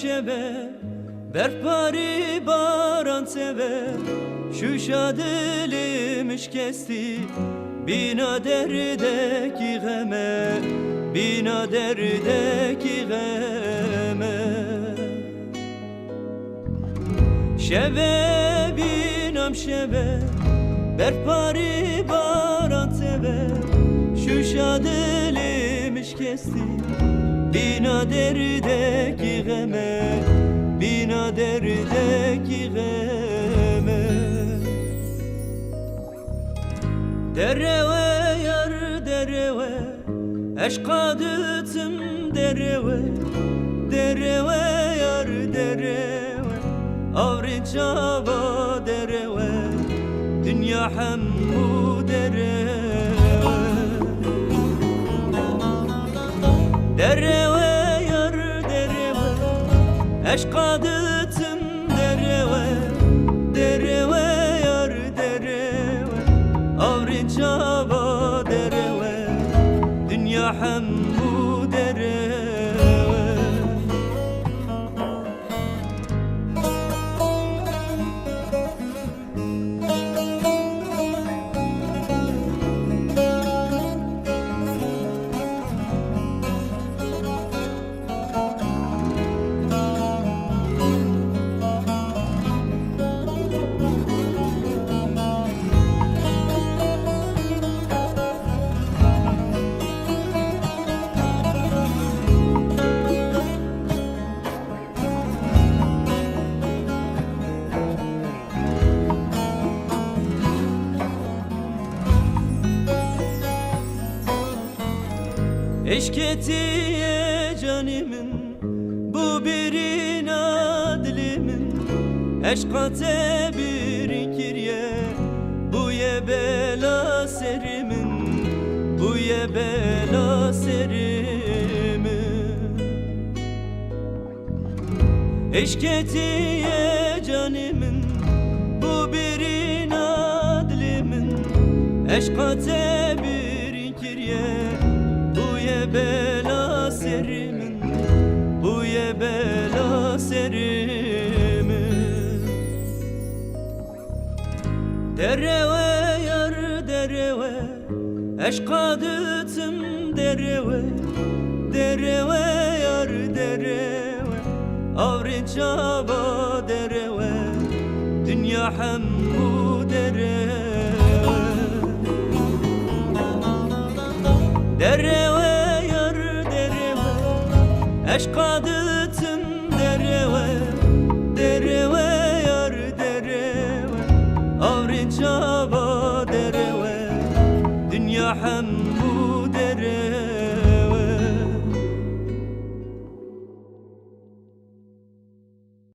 şeve berpari baran sever şu şadilimiş kesti bina derdeki geme bina derdeki geme şeve binam şeve berpari baran sever şu şadilimiş kesti bina derdeki geme bina derdeki geme dereve yar dereve eşkadıtım dereve dereve yar dereve avri çaba dereve dünya hemmu dereve dereve yar dereve eşkadıtım dereve dereve yar dereve avri çaba dereve dünya hemmu dereve Eşketiye canimin bu birin adlimin eşkate bir kirye bu ye bela serimin bu ye bela serimin Eşketiye canimin bu birin adlimin eşkate bir kirye bu ye bela serimin bu ye bela serimin dereve yar dereve eşkadıtım dereve dereve yar dereve avri çaba dereve dünya hemmu dereve dereve yar dereve eşkadı